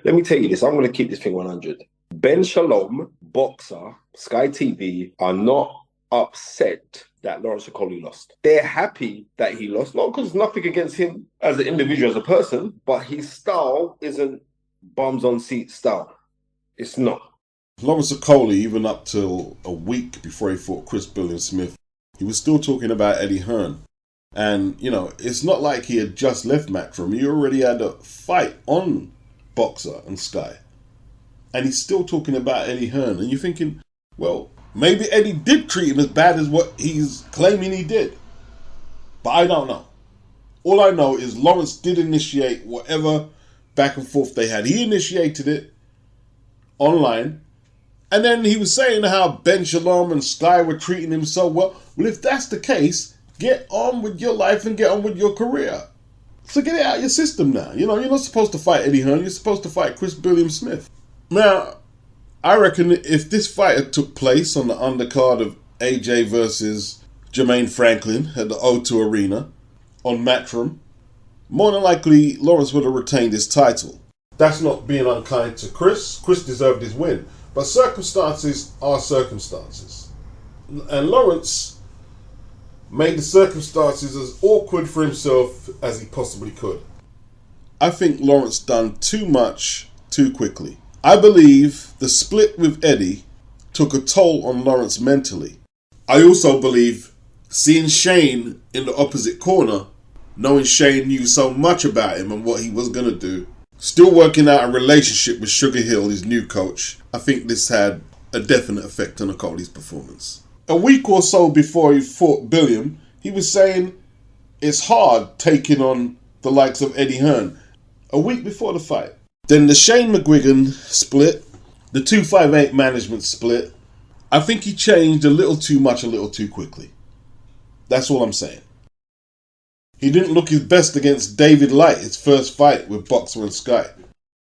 Let me tell you this. I'm going to keep this thing 100. Ben Shalom, Boxer, Sky TV are not upset that Lawrence Okolie lost. They're happy that he lost, not because nothing against him as an individual, as a person, but his style isn't bums on seat style. It's not. Lawrence Okolie, even up till a week before he fought Chris Billiam-Smith, he was still talking about Eddie Hearn. And, you know, it's not like he had just left Matchroom. He already had a fight on Boxer and Sky. And he's still talking about Eddie Hearn. And you're thinking, well, maybe Eddie did treat him as bad as what he's claiming he did. But I don't know. All I know is Lawrence did initiate whatever back and forth they had. He initiated it online. And then he was saying how Ben Shalom and Sky were treating him so well. Well, if that's the case, get on with your life and get on with your career. So get it out of your system now. You know, you're not supposed to fight Eddie Hearn. You're supposed to fight Chris Billiam-Smith. Now, I reckon if this fight had took place on the undercard of AJ versus Jermaine Franklin at the O2 Arena on Matchroom, more than likely Lawrence would have retained his title. That's not being unkind to Chris. Chris deserved his win. But circumstances are circumstances. And Lawrence made the circumstances as awkward for himself as he possibly could. I think Lawrence done too much too quickly. I believe the split with Eddie took a toll on Lawrence mentally. I also believe seeing Shane in the opposite corner, knowing Shane knew so much about him and what he was going to do, still working out a relationship with Sugar Hill, his new coach, I think this had a definite effect on Okolie's performance. A week or so before he fought Billiam, he was saying it's hard taking on the likes of Eddie Hearn. A week before the fight. Then the Shane McGuigan split, the 258 management split. I think he changed a little too much, a little too quickly. That's all I'm saying. He didn't look his best against David Light, his first fight with Boxer and Sky.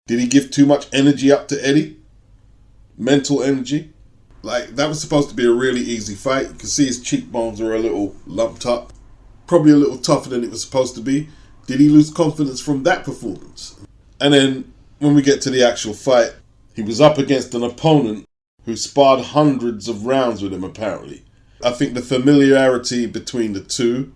Did he give too much energy up to Eddie? Mental energy? Like, that was supposed to be a really easy fight. You can see his cheekbones were a little lumped up. Probably a little tougher than it was supposed to be. Did he lose confidence from that performance? And then, when we get to the actual fight, he was up against an opponent who sparred hundreds of rounds with him, apparently. I think the familiarity between the two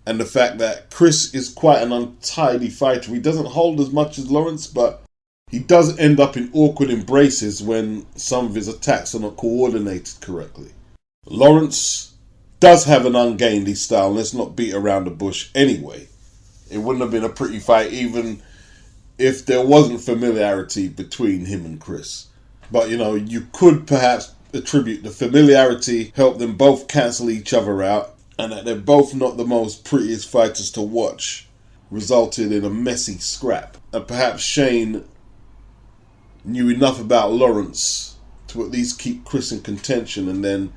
and the fact that Chris is quite an untidy fighter. He doesn't hold as much as Lawrence, but he does end up in awkward embraces when some of his attacks are not coordinated correctly. Lawrence does have an ungainly style. Let's not beat around the bush anyway. It wouldn't have been a pretty fight even if there wasn't familiarity between him and Chris. But, you know, you could perhaps attribute the familiarity, help them both cancel each other out, and that they're both not the most prettiest fighters to watch, resulted in a messy scrap. And perhaps Shane knew enough about Lawrence to at least keep Chris in contention, and then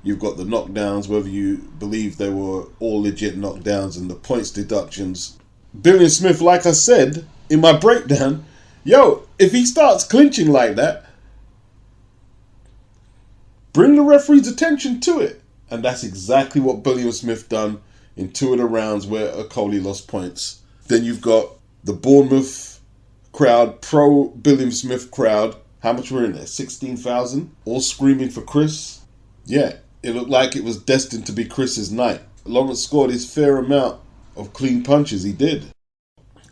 you've got the knockdowns, whether you believe they were all legit knockdowns, and the points deductions. Billiam-Smith, like I said in my breakdown, if he starts clinching like that, bring the referee's attention to it. And that's exactly what Billiam-Smith done in two of the rounds where Okolie lost points. Then you've got the Bournemouth crowd, pro Billiam-Smith crowd. How much were in there? 16,000? All screaming for Chris. Yeah, it looked like it was destined to be Chris's night. Lawrence scored his fair amount of clean punches. He did.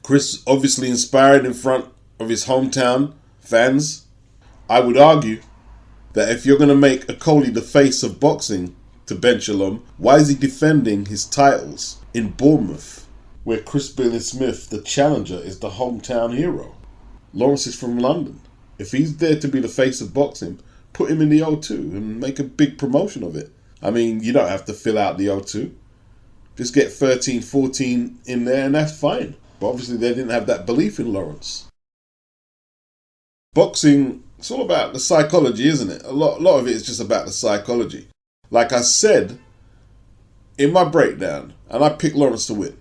Chris obviously inspired in front of his hometown fans. I would argue that if you're going to make Okolie the face of boxing to Ben Shalom, why is he defending his titles in Bournemouth, where Chris Billiam-Smith, the challenger, is the hometown hero? Lawrence is from London. If he's there to be the face of boxing, put him in the O2 and make a big promotion of it. I mean, you don't have to fill out the O2. Just get 13, 14 in there and that's fine. But obviously they didn't have that belief in Lawrence. Boxing, it's all about the psychology, isn't it? A lot of it is just about the psychology. Like I said in my breakdown, and I picked Lawrence to win.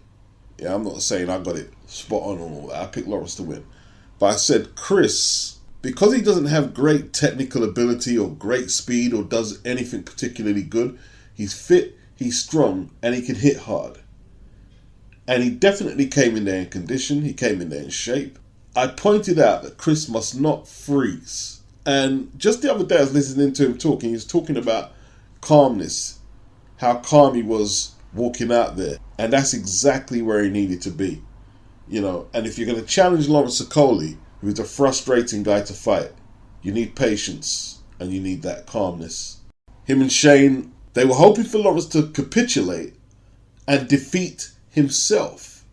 Yeah, I'm not saying I got it spot on and all that. I picked Lawrence to win. But I said Chris, because he doesn't have great technical ability or great speed or does anything particularly good, he's fit, he's strong, and he can hit hard. And he definitely came in there in condition. He came in there in shape. I pointed out that Chris must not freeze. And just the other day I was listening to him talking. He was talking about calmness, how calm he was walking out there. And that's exactly where he needed to be. You know, and if you're going to challenge Lawrence Okolie, who's a frustrating guy to fight, you need patience and you need that calmness. Him and Shane, they were hoping for Lawrence to capitulate and defeat himself.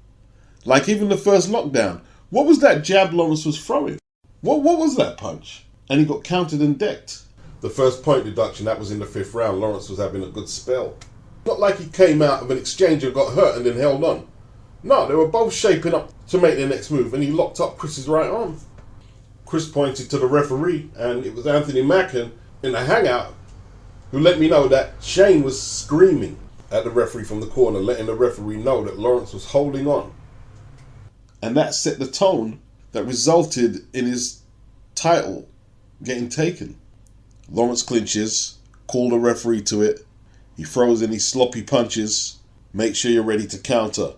Like even the first knockdown. What was that jab Lawrence was throwing? What was that punch? And he got countered and decked. The first point deduction, that was in the 5th round. Lawrence was having a good spell. Not like he came out of an exchange and got hurt and then held on. No, they were both shaping up to make their next move, and he locked up Chris's right arm. Chris pointed to the referee, and it was Anthony Mackin in the hangout who let me know that Shane was screaming at the referee from the corner, letting the referee know that Lawrence was holding on. And that set the tone that resulted in his title getting taken. Lawrence clinches, call the referee to it. He throws any sloppy punches. Make sure you're ready to counter.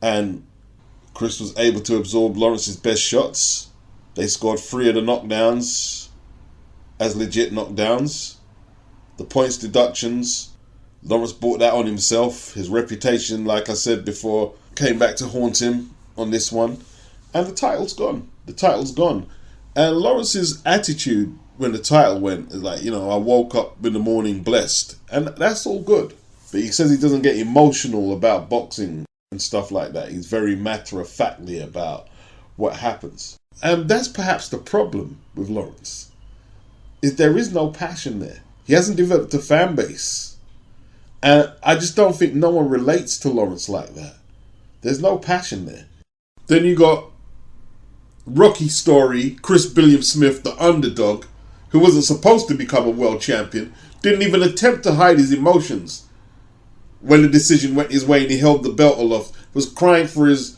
And Chris was able to absorb Lawrence's best shots. They scored 3 of the knockdowns as legit knockdowns. The points deductions, Lawrence brought that on himself. His reputation, like I said before, came back to haunt him on this one. And the title's gone. The title's gone. And Lawrence's attitude when the title went is like, you know, I woke up in the morning blessed. And that's all good. But he says he doesn't get emotional about boxing and stuff like that. He's very matter-of-factly about what happens. And that's perhaps the problem with Lawrence, is there is no passion there. He hasn't developed a fan base. And I just don't think no one relates to Lawrence like that. There's no passion there. Then you got Rocky story, Chris Billiam-Smith, the underdog, who wasn't supposed to become a world champion, didn't even attempt to hide his emotions when the decision went his way and he held the belt aloft. Was crying for his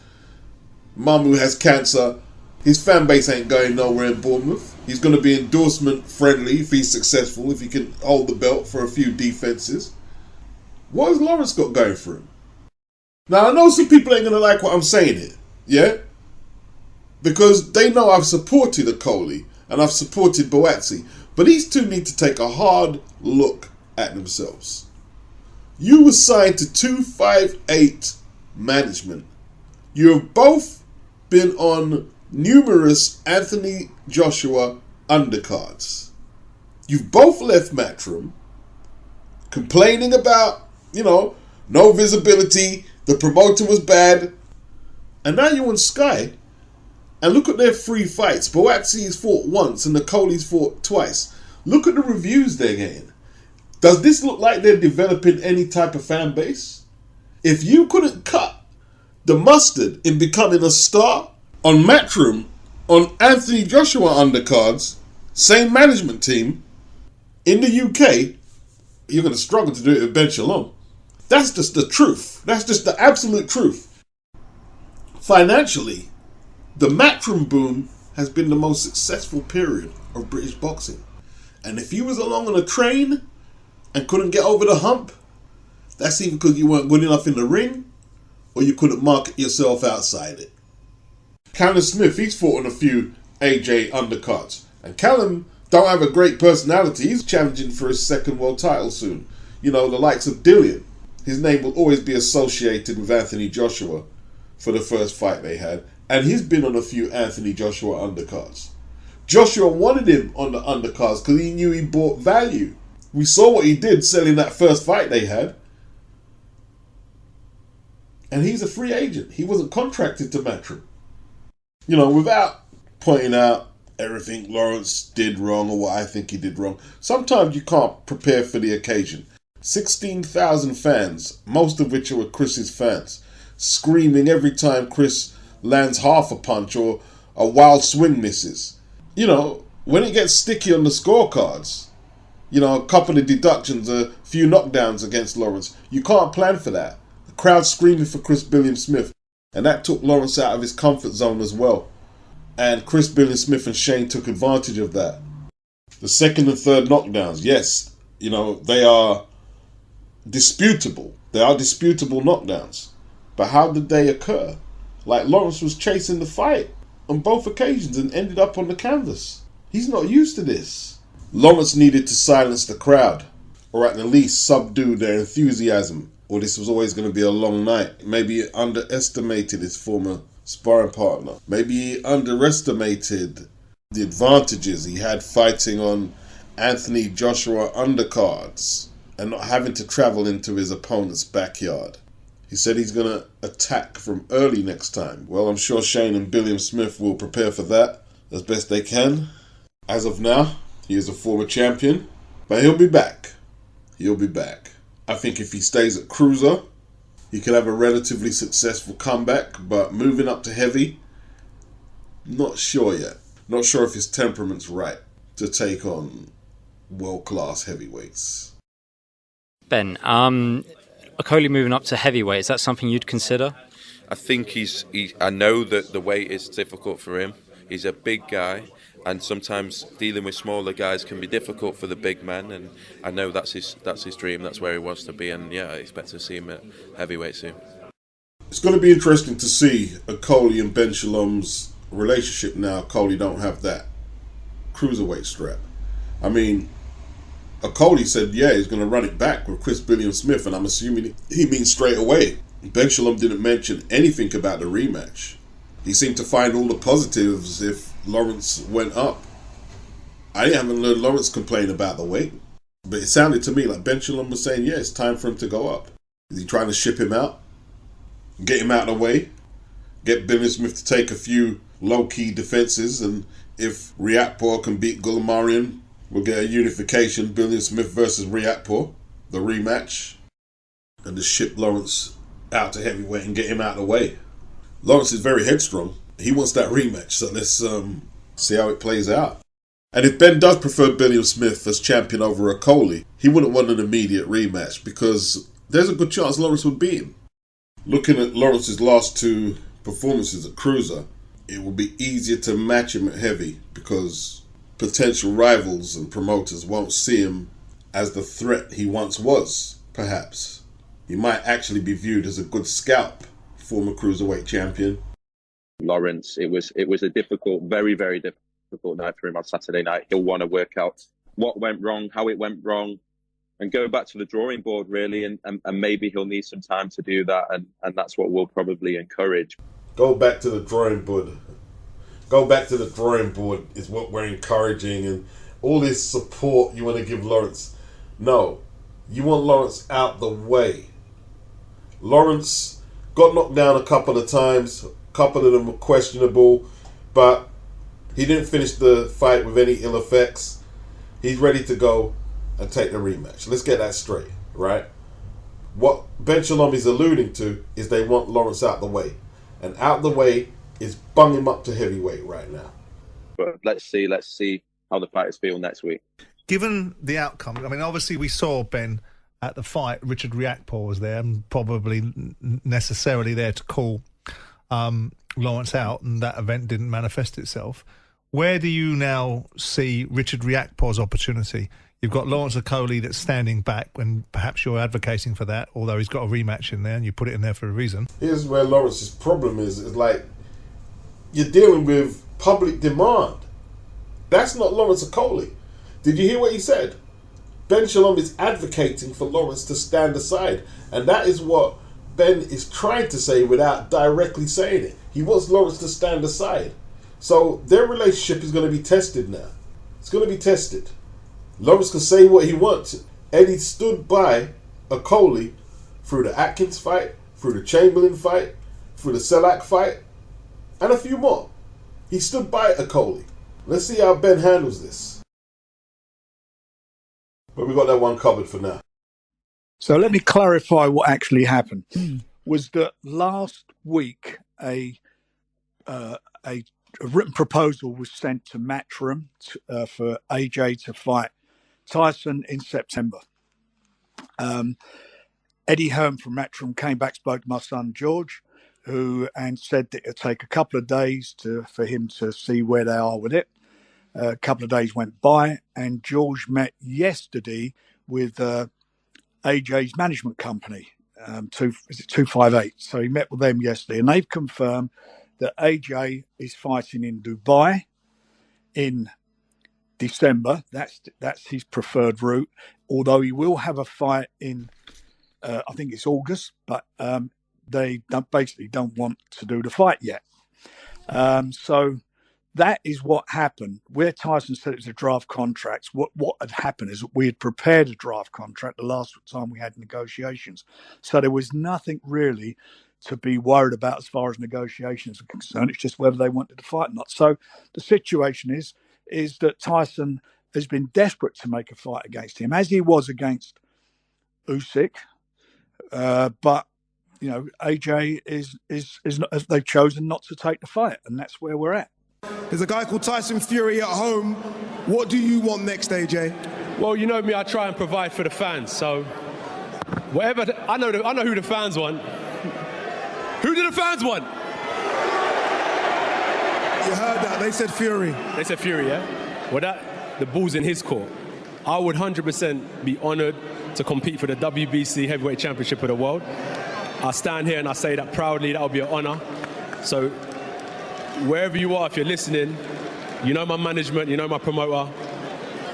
mum who has cancer. His fan base ain't going nowhere in Bournemouth. He's going to be endorsement friendly if he's successful, if he can hold the belt for a few defenses. What has Lawrence got going for him? Now, I know some people ain't going to like what I'm saying here, yeah? Because they know I've supported Okolie and I've supported Boatsi. But these two need to take a hard look at themselves. You were signed to 258 management. You have both been on numerous Anthony Joshua undercards. You've both left Matchroom complaining about, you know, no visibility, the promoter was bad. And now you're on Sky and look at their 3 fights. Boatsi's fought once and Okolie's fought twice. Look at the reviews they're getting. Does this look like they're developing any type of fan base? If you couldn't cut the mustard in becoming a star on Matchroom, on Anthony Joshua undercards, same management team, in the UK, you're going to struggle to do it with Ben Shalom. That's just the truth. That's just the absolute truth. Financially, the Matchroom boom has been the most successful period of British boxing. And if you was along on a train and couldn't get over the hump, that's either because you weren't good enough in the ring or you couldn't market yourself outside it. Callum Smith, he's fought on a few AJ undercards. And Callum don't have a great personality. He's challenging for his 2nd world title soon. You know, the likes of Dillian. His name will always be associated with Anthony Joshua for the first fight they had. And he's been on a few Anthony Joshua undercards. Joshua wanted him on the undercards because he knew he brought value. We saw what he did selling that first fight they had. And he's a free agent. He wasn't contracted to Matchroom. You know, without pointing out everything Lawrence did wrong or what I think he did wrong, sometimes you can't prepare for the occasion. 16,000 fans, most of which are Chris's fans, screaming every time Chris lands half a punch or a wild swing misses. You know, when it gets sticky on the scorecards, you know, a couple of deductions, a few knockdowns against Lawrence, you can't plan for that. The crowd screaming for Chris Billiam-Smith, and that took Lawrence out of his comfort zone as well. And Chris Billiam-Smith and Shane took advantage of that. The 2nd and 3rd knockdowns, yes, you know, they are disputable. They are disputable knockdowns. But how did they occur? Like, Lawrence was chasing the fight. on both occasions and ended up on the canvas. He's not used to this. Lawrence needed to silence the crowd, or at the least subdue their enthusiasm, or this was always going to be a long night. Maybe he underestimated his former sparring partner. Maybe he underestimated the advantages he had fighting on Anthony Joshua undercards and not having to travel into his opponent's backyard. He said he's going to attack from early next time. Well, I'm sure Shane and Billiam Smith will prepare for that as best they can. As of now, he is a former champion, but he'll be back. He'll be back. I think if he stays at cruiser, he could have a relatively successful comeback, but moving up to heavy, not sure yet. Not sure if his temperament's right to take on world-class heavyweights. Ben, Okolie moving up to heavyweight, is that something you'd consider? I think I know that the weight is difficult for him. He's a big guy, and sometimes dealing with smaller guys can be difficult for the big men. And I know that's his dream. That's where he wants to be. And yeah, I expect to see him at heavyweight soon. It's going to be interesting to see Okolie and Ben Shalom's relationship now. Okolie don't have that cruiserweight strap. I mean, Okolie said, yeah, he's going to run it back with Chris Billiam Smith, and I'm assuming he means straight away. Ben Shalom didn't mention anything about the rematch. He seemed to find all the positives if Lawrence went up. I haven't heard Lawrence complain about the weight, but it sounded to me like Ben Shalom was saying, yeah, it's time for him to go up. Is he trying to ship him out? Get him out of the way? Get Billiam Smith to take a few low-key defenses, and if Riakporhe can beat Gulamarian, we'll get a unification, Billiam Smith versus Riakporhe, the rematch, and just ship Lawrence out to heavyweight and get him out of the way. Lawrence is very headstrong. He wants that rematch, so let's see how it plays out. And if Ben does prefer Billiam Smith as champion over Okolie, he wouldn't want an immediate rematch because there's a good chance Lawrence would beat him. Looking at Lawrence's last two performances at cruiser, it will be easier to match him at heavy because potential rivals and promoters won't see him as the threat he once was, perhaps. He might actually be viewed as a good scalp, former cruiserweight champion. Lawrence, it was a difficult, very, very difficult night for him on Saturday night. He'll want to work out what went wrong, how it went wrong, and go back to the drawing board, really, and maybe he'll need some time to do that, and that's what we'll probably encourage. Go back to the drawing board. Go back to the drawing board is what we're encouraging, and all this support you want to give Lawrence. No, you want Lawrence out the way. Lawrence got knocked down a couple of times. A couple of them were questionable, but he didn't finish the fight with any ill effects. He's ready to go and take the rematch. Let's get that straight, right? What Ben Shalom is alluding to is they want Lawrence out the way. And out the way is bung him up to heavyweight right now. But let's see how the fighters feel next week. Given the outcome, I mean, obviously we saw, Ben, at the fight, Richard Riakporhe was there and probably necessarily there to call Lawrence out, and that event didn't manifest itself. Where do you now see Richard Riakporhe's opportunity? You've got Lawrence Okolie that's standing back, and perhaps you're advocating for that, although he's got a rematch in there and you put it in there for a reason. Here's where Lawrence's problem is like, you're dealing with public demand. That's not Lawrence Okolie. Did you hear what he said? Ben Shalom is advocating for Lawrence to stand aside, and that is what Ben is trying to say without directly saying it. He wants Lawrence to stand aside. So their relationship is going to be tested now. It's going to be tested. Lawrence can say what he wants. Eddie stood by Okolie through the Atkins fight, through the Chamberlain fight, through the Selak fight, and a few more. He stood by Okolie. Let's see how Ben handles this. But we got that one covered for now. So let me clarify what actually happened. Was that last week a written proposal was sent to Matchroom for AJ to fight TYSON in September. Eddie Hearn from Matchroom came back, spoke to my son George, and said that it would take a couple of days for him to see where they are with it. A couple of days went by, and George met yesterday with AJ's management company, 258. So he met with them yesterday, and they've confirmed that AJ is fighting in Dubai in December. That's his preferred route. Although he will have a fight in, I think it's August, but they don't want to do the fight yet. So that is what happened. Where Tyson said it was a draft contract, what had happened is we had prepared a draft contract the last time we had negotiations. So there was nothing really to be worried about as far as negotiations are concerned. It's just whether they wanted to fight or not. So the situation is that Tyson has been desperate to make a fight against him, as he was against Usyk. But AJ is they've chosen not to take the fight, and that's where we're at. There's a guy called Tyson Fury at home. What do you want next, AJ? Well, you know me, I try and provide for the fans. So whatever, I know who the fans want. Who do the fans want? You heard that? They said Fury. They said Fury, yeah? Well, the ball's in his court. I would 100% be honoured to compete for the WBC Heavyweight Championship of the world. I stand here and I say that proudly. That would be an honour. So wherever you are, if you're listening, you know my management, you know my promoter.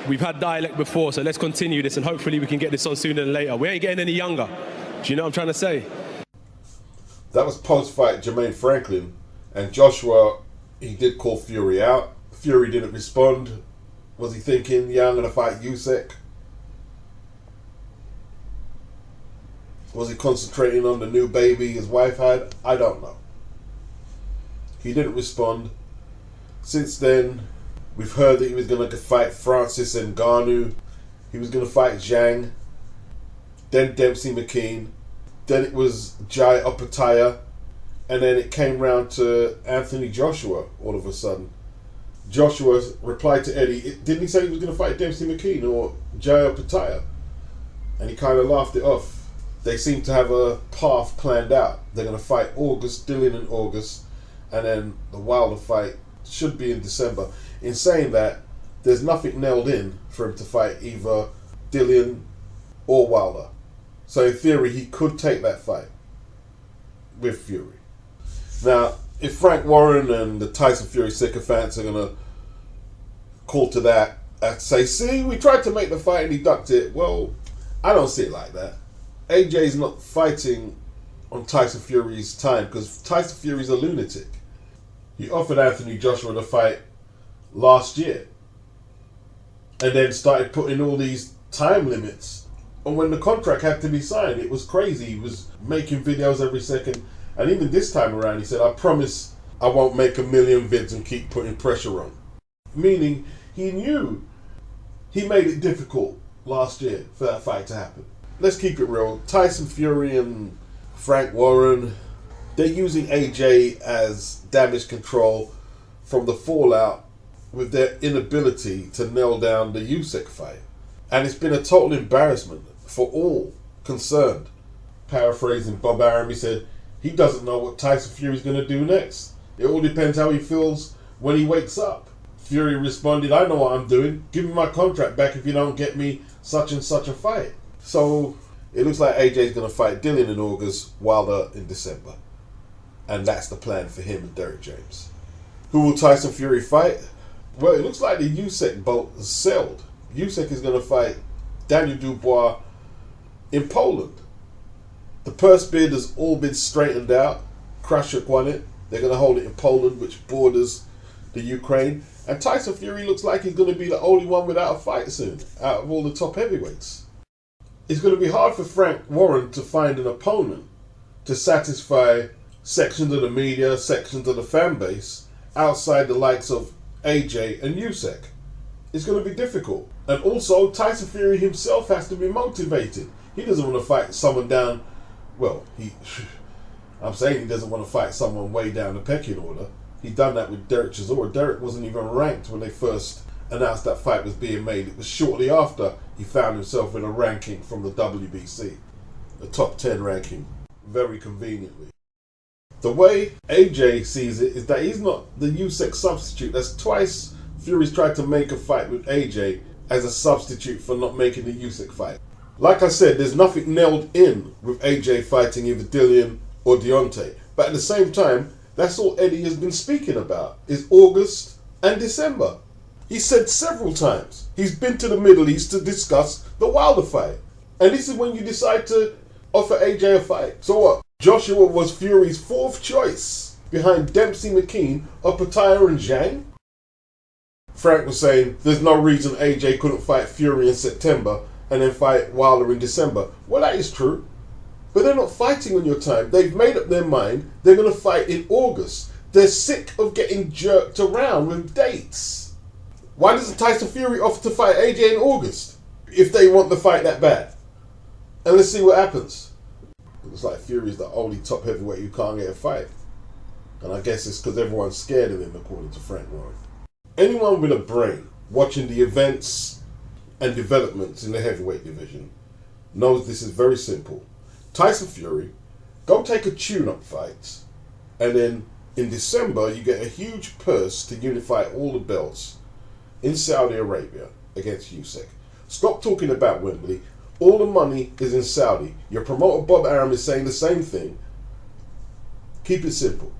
We've had dialect before, so let's continue this and hopefully we can get this on sooner than later. We ain't getting any younger. Do you know what I'm trying to say? That was post-fight Jermaine Franklin, and Joshua, he did call Fury out. Fury didn't respond. Was he thinking, yeah, I'm going to fight Usyk? Was he concentrating on the new baby his wife had? I don't know. He didn't respond. Since then, we've heard that he was going to fight Francis Ngannou. He was going to fight Zhang. Then Dempsey McKean. Then it was Jai Opataya. And then it came round to Anthony Joshua all of a sudden. Joshua replied to Eddie, didn't he say he was going to fight Dempsey McKean or Jai Opataya? And he kind of laughed it off. They seem to have a path planned out. They're going to fight Dillian in August. And then the Wilder fight should be in December. In saying that, there's nothing nailed in for him to fight either Dillian or Wilder. So in theory, he could take that fight with Fury. Now, if Frank Warren and the Tyson Fury sycophants are going to call to that and say, see, we tried to make the fight and he ducked it. Well, I don't see it like that. AJ's not fighting on Tyson Fury's time because Tyson Fury's a lunatic. He offered Anthony Joshua the fight last year and then started putting all these time limits on when the contract had to be signed. It was crazy. He was making videos every second. And even this time around, he said, I promise I won't make 1 million vids and keep putting pressure on. Meaning, he knew he made it difficult last year for that fight to happen. Let's keep it real. Tyson Fury and Frank Warren, they're using AJ as damage control from the fallout with their inability to nail down the Usyk fight. And it's been a total embarrassment for all concerned. Paraphrasing Bob Arum, he said, he doesn't know what Tyson Fury's going to do next. It all depends how he feels when he wakes up. Fury responded, I know what I'm doing. Give me my contract back if you don't get me such and such a fight. So it looks like AJ's going to fight Dillian in August, Wilder in December. And that's the plan for him and Derek James. Who will Tyson Fury fight? Well, it looks like the Usyk boat has sailed. Usyk is going to fight Daniel Dubois in Poland. The purse bid has all been straightened out. Krashuk won it. They're going to hold it in Poland, which borders the Ukraine. And Tyson Fury looks like he's going to be the only one without a fight soon, out of all the top heavyweights. It's going to be hard for Frank Warren to find an opponent to satisfy sections of the media, sections of the fan base, outside the likes of AJ and Usyk. It's going to be difficult. And also, Tyson Fury himself has to be motivated. He doesn't want to fight someone down, I'm saying he doesn't want to fight someone way down the pecking order. He done that with Derek Chisora. Derek wasn't even ranked when they first announced that fight was being made. It was shortly after he found himself in a ranking from the WBC, a top 10 ranking, very conveniently. The way AJ sees it is that he's not the Usyk substitute. That's twice Fury's tried to make a fight with AJ as a substitute for not making the Usyk fight. Like I said, there's nothing nailed in with AJ fighting either Dillian or Deontay. But at the same time, That's all Eddie has been speaking about, is August and December. He said several times he's been to the Middle East to discuss the Wilder fight. And this is when you decide to offer AJ a fight. So what? Joshua was Fury's fourth choice behind Dempsey, McKean, Opetaia and Zhang? Frank was saying there's no reason AJ couldn't fight Fury in September and then fight Wilder in December. Well, that is true. But they're not fighting on your time. They've made up their mind they're going to fight in August. They're sick of getting jerked around with dates. Why doesn't Tyson Fury offer to fight AJ in August if they want the fight that bad? And let's see what happens. It's like Fury's the only top heavyweight who can't get a fight. And I guess it's because everyone's scared of him, according to Frank Warren. Anyone with a brain watching the events and developments in the heavyweight division knows this is very simple. Tyson Fury, go take a tune-up fight, and then in December you get a huge purse to unify all the belts in Saudi Arabia against Usyk. Stop talking about Wembley. All the money is in Saudi. Your promoter Bob Arum is saying the same thing. Keep it simple.